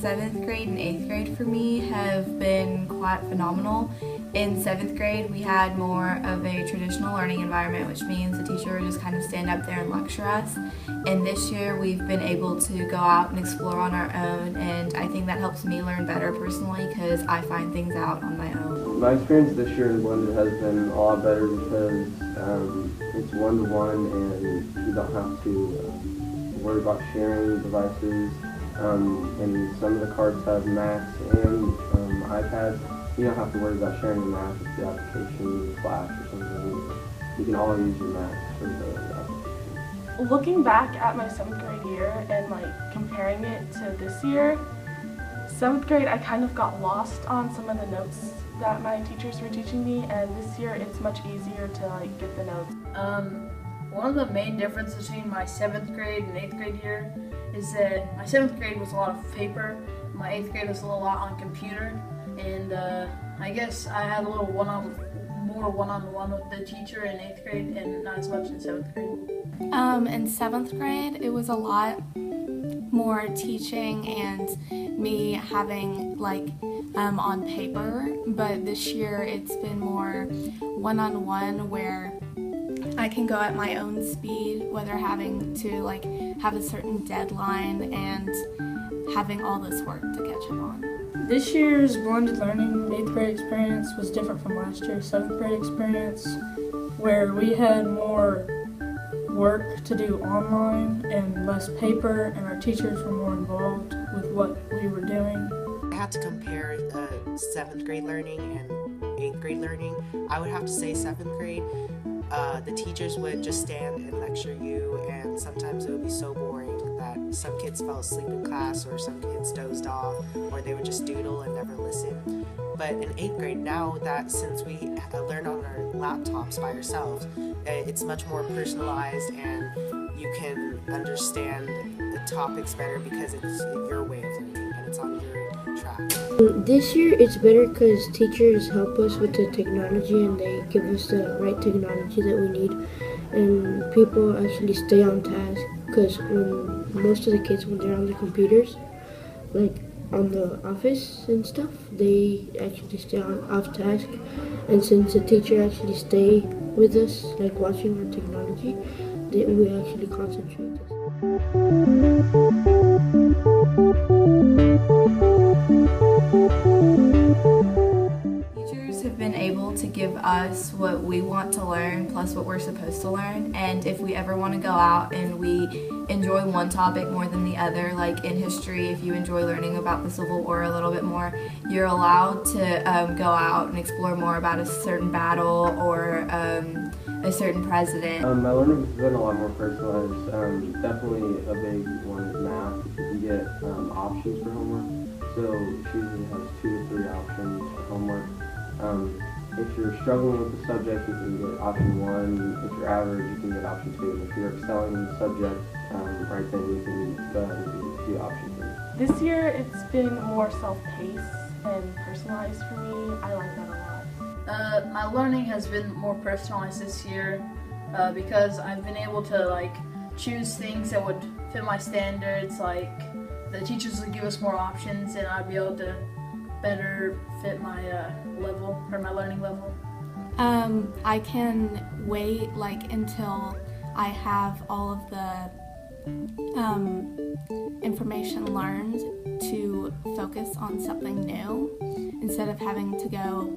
7th grade and 8th grade for me have been quite phenomenal. In 7th grade, we had more of a traditional learning environment, which means the teacher would just kind of stand up there and lecture us. And this year, we've been able to go out and explore on our own, and I think that helps me learn better personally because I find things out on my own. My experience this year in Blended has been a lot better because it's one-to-one and you don't have to worry about sharing devices. And some of the cards have Macs and iPads. You don't have to worry about sharing the Mac with the application, Flash or something. You can all use your Mac for the application. Looking back at my 7th grade year and comparing it to this year, 7th grade I kind of got lost on some of the notes that my teachers were teaching me, and this year it's much easier to get the notes. One of the main differences between my 7th grade and 8th grade year is that my 7th grade was a lot of paper, my 8th grade was a lot on computer, and I guess I had a little more one-on-one with the teacher in 8th grade and not as much in 7th grade. In 7th grade, it was a lot more teaching and me having on paper, but this year it's been more one-on-one where I can go at my own speed whether having to have a certain deadline and having all this work to catch up on. This year's blended learning 8th grade experience was different from last year's 7th grade experience, where we had more work to do online and less paper, and our teachers were more involved with what we were doing. I had to compare 7th grade learning and 8th grade learning. I would have to say 7th grade, the teachers would just stand and lecture you, and sometimes it would be so boring that some kids fell asleep in class, or some kids dozed off, or they would just doodle and never listen. But in 8th grade, now that since we learn on our laptops by ourselves, it's much more personalized and you can understand the topics better because it's your way of learning and it's on your track. This year it's better because teachers help us with the technology and they give us the right technology that we need, and people actually stay on task because most of the kids, when they're on the computers, on the office and stuff, they actually stay off task, and since the teacher actually stay with us watching our technology, we actually concentrate. Teachers have been able to give us what we want to learn plus what we're supposed to learn, and if we ever want to go out and we enjoy one topic more than the other, like in history, if you enjoy learning about the Civil War a little bit more, you're allowed to go out and explore more about a certain battle or a certain president. My learning has been a lot more personalized. Definitely a big one is math, because you get options for homework. So she usually has 2 to 3 options for homework. If you're struggling with the subject, you can get option 1. If you're average, you can get option 2. And if you're excelling in the subject, right then you can go ahead and do option 3. This year it's been more self-paced and personalized for me. I like that a lot. My learning has been more personalized this year because I've been able to choose things that would fit my standards. The teachers would give us more options, and I'd be able to better fit my level or my learning level. I can wait until I have all of the information learned to focus on something new instead of having to go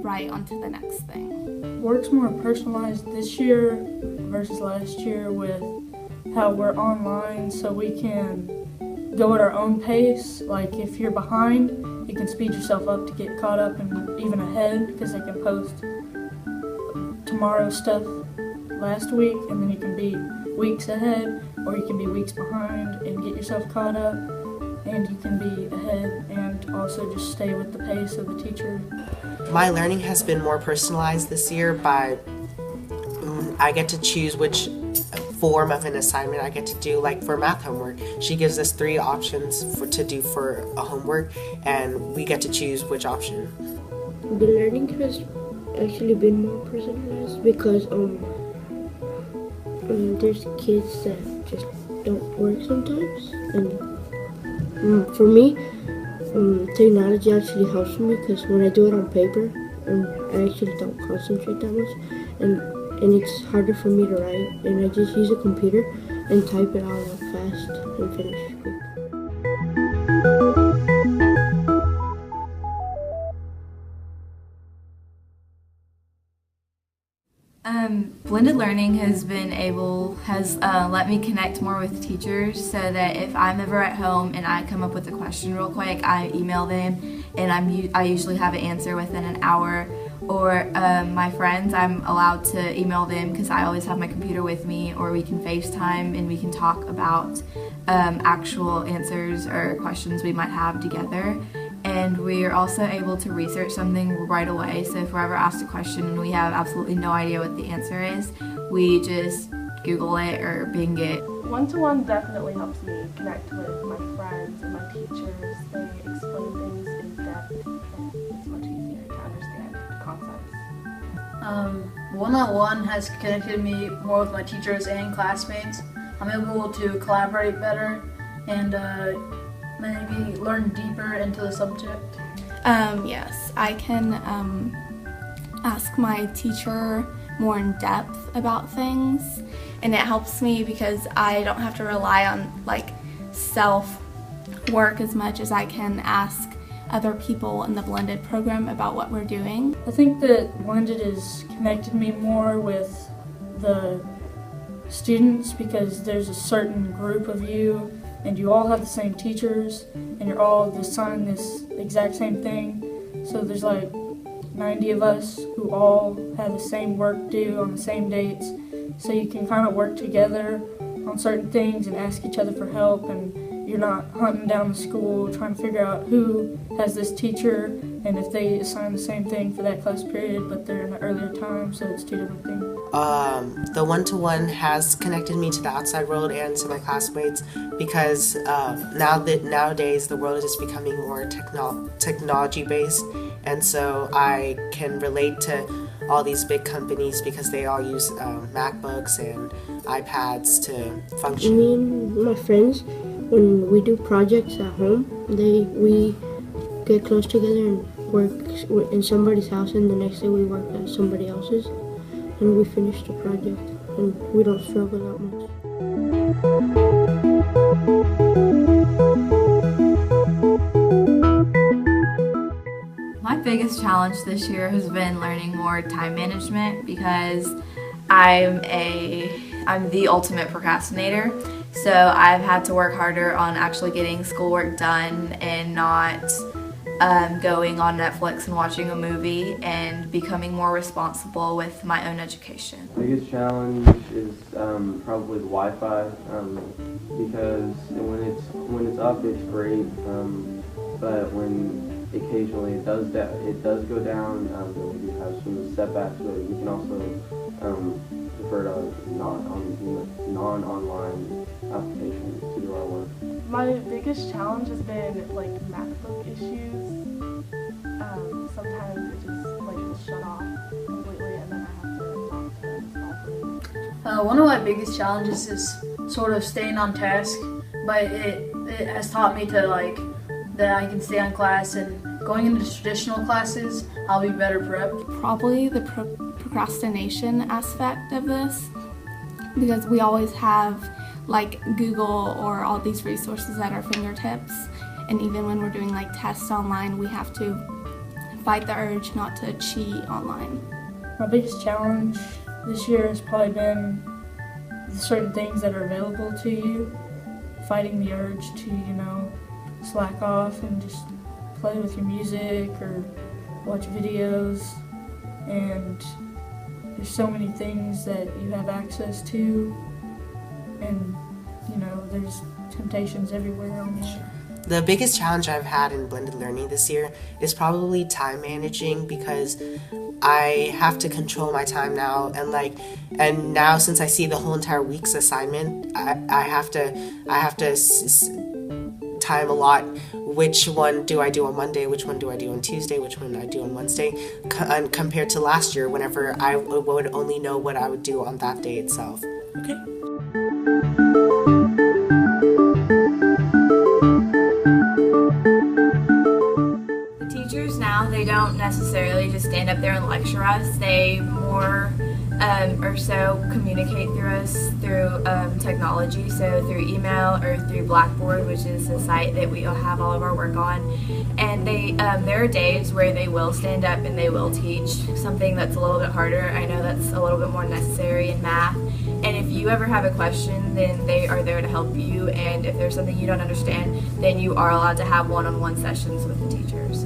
right onto the next thing. Work's more personalized this year versus last year with how we're online, so we can go at our own pace. If you're behind, you can speed yourself up to get caught up and even ahead, because they can post tomorrow's stuff last week, and then you can be weeks ahead, or you can be weeks behind and get yourself caught up, and you can be ahead and also just stay with the pace of the teacher. My learning has been more personalized this year by I get to choose which form of an assignment I get to do. For math homework, she gives us 3 options to do for a homework, and we get to choose which option. The learning has actually been more personalized because there's kids that just don't work sometimes, and For me, technology actually helps me because when I do it on paper, I actually don't concentrate that much, and it's harder for me to write, and I just use a computer and type it out fast and finish quick. Blended learning has let me connect more with teachers, so that if I'm ever at home and I come up with a question real quick, I email them, and I usually have an answer within an hour. Or my friends, I'm allowed to email them because I always have my computer with me, or we can FaceTime and we can talk about actual answers or questions we might have together. And we are also able to research something right away. So if we're ever asked a question and we have absolutely no idea what the answer is, we just Google it or Bing it. One-to-one definitely helps me connect with my friends and my teachers. They explain things in depth, and it's much easier to understand the concepts. One-on-one has connected me more with my teachers and classmates. I'm able to collaborate better and maybe learn deeper into the subject. Yes, I can ask my teacher more in depth about things, and it helps me because I don't have to rely on self-work as much as I can ask other people in the blended program about what we're doing. I think that blended has connected me more with the students because there's a certain group of you and you all have the same teachers and you're all assigned this exact same thing. So there's 90 of us who all have the same work due on the same dates. So you can kind of work together on certain things and ask each other for help, and you're not hunting down the school trying to figure out who has this teacher and if they assign the same thing for that class period, but they're in an earlier time, so it's two different things. The one-to-one has connected me to the outside world and to my classmates because nowadays the world is just becoming more technology-based, and so I can relate to all these big companies because they all use MacBooks and iPads to function. Me and my friends, when we do projects at home, we get close together and work in somebody's house, and the next day we work at somebody else's, and we finish the project, and we don't struggle that much. My biggest challenge this year has been learning more time management because I'm the ultimate procrastinator. So I've had to work harder on actually getting schoolwork done and not going on Netflix and watching a movie, and becoming more responsible with my own education. The biggest challenge is probably the Wi-Fi because when it's up, it's great, but when occasionally it does go down, then we do have some setbacks, but we can also defer to non-online applications to do our work. My biggest challenge has been MacBook issues. Sometimes it just will shut off completely, and then I have to talk to install things. One of my biggest challenges is sort of staying on task, but it has taught me to that I can stay on class, and going into traditional classes, I'll be better prepped. Probably the procrastination aspect of this, because we always have Google or all these resources at our fingertips, and even when we're doing tests online, we have to fight the urge not to cheat online. My biggest challenge this year has probably been the certain things that are available to you, fighting the urge to, slack off and just play with your music or watch videos, and there's so many things that you have access to, and there's temptations everywhere on there. The biggest challenge I've had in blended learning this year is probably time managing, because I have to control my time now, and now since I see the whole entire week's assignment, I have to time a lot. Which one do I do on Monday? Which one do I do on Tuesday? Which one do I do on Wednesday? Compared to last year, whenever I would only know what I would do on that day itself. Okay. they don't necessarily just stand up there and lecture us. They more or so communicate through us through technology, so through email or through Blackboard, which is the site that we have all of our work on. And there are days where they will stand up and they will teach something that's a little bit harder. I know that's a little bit more necessary in math. And if you ever have a question, then they are there to help you. And if there's something you don't understand, then you are allowed to have one-on-one sessions with the teachers.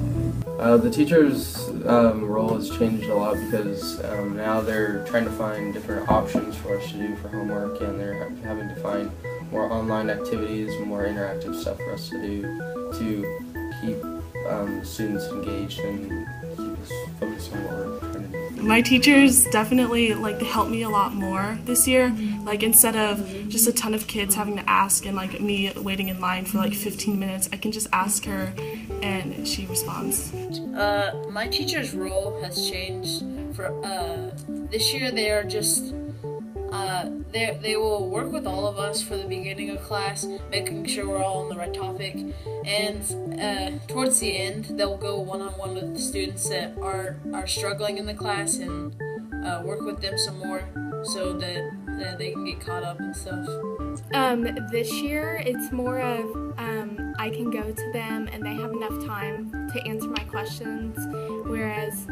The teachers' role has changed a lot because now they're trying to find different options for us to do for homework, and they're having to find more online activities, more interactive stuff for us to do to keep students engaged and keep us focused on what we're trying to do. My teachers definitely helped me a lot more this year. Instead of just a ton of kids having to ask and me waiting in line for 15 minutes, I can just ask her and she responds. My teacher's role has changed. For this year, they are just they will work with all of us for the beginning of class, making sure we're all on the right topic, and towards the end, they'll go one-on-one with the students that are struggling in the class and work with them some more so that they can get caught up and stuff. This year, it's more of I can go to them and they have enough time to answer my questions, whereas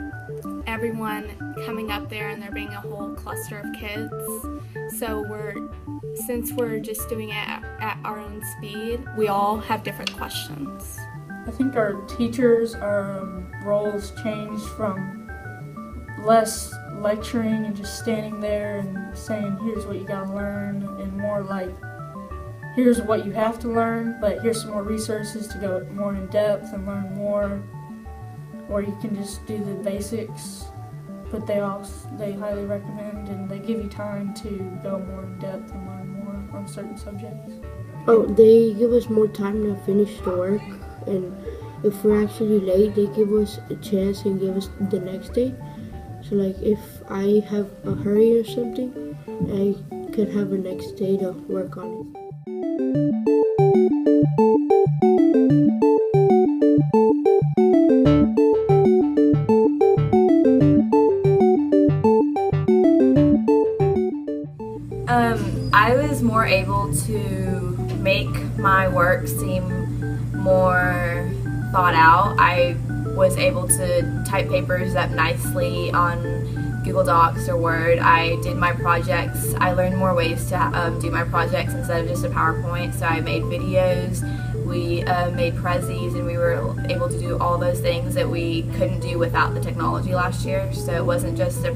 everyone coming up there and there being a whole cluster of kids. So since we're just doing it at our own speed, we all have different questions. I think our teachers' roles changed from less lecturing and just standing there and saying, here's what you gotta learn, and more here's what you have to learn, but here's some more resources to go more in depth and learn more. Or you can just do the basics, but they highly recommend, and they give you time to go more in depth and learn more on certain subjects. Oh, they give us more time to finish the work, and if we're actually late, they give us a chance and give us the next day. So if I have a hurry or something, I could have a next day to work on it. I was more able to make my work seem more thought out. I was able to type papers up nicely on Google Docs or Word. I did my projects. I learned more ways to do my projects instead of just a PowerPoint. So I made videos, we made prezzies, and we were able to do all those things that we couldn't do without the technology last year. So it wasn't just a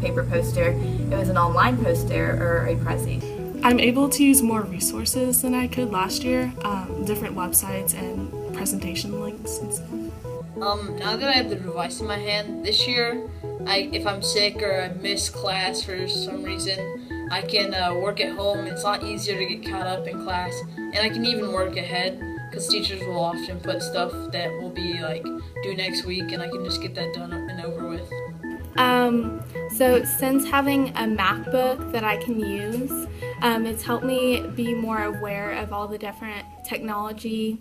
paper poster, it was an online poster or a prezzie. I'm able to use more resources than I could last year, different websites and presentation links and stuff. Now that I have the device in my hand, this year, if I'm sick or I miss class for some reason, I can work at home. It's a lot easier to get caught up in class, and I can even work ahead because teachers will often put stuff that will be due next week, and I can just get that done and over with. So since having a MacBook that I can use, it's helped me be more aware of all the different technology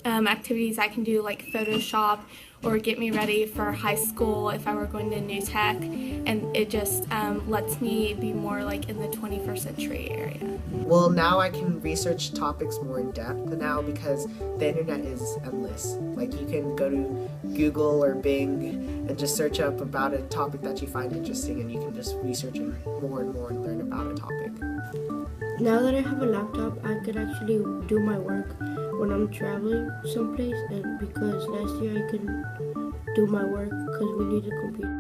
activities I can do, like Photoshop, or get me ready for high school if I were going to New Tech, and it just lets me be more in the 21st century area. Well, now I can research topics more in depth now because the internet is endless. You can go to Google or Bing and just search up about a topic that you find interesting, and you can just research it more and more and learn about a topic. Now that I have a laptop, I could actually do my work when I'm traveling someplace, and because last year I couldn't do my work because we needed a computer.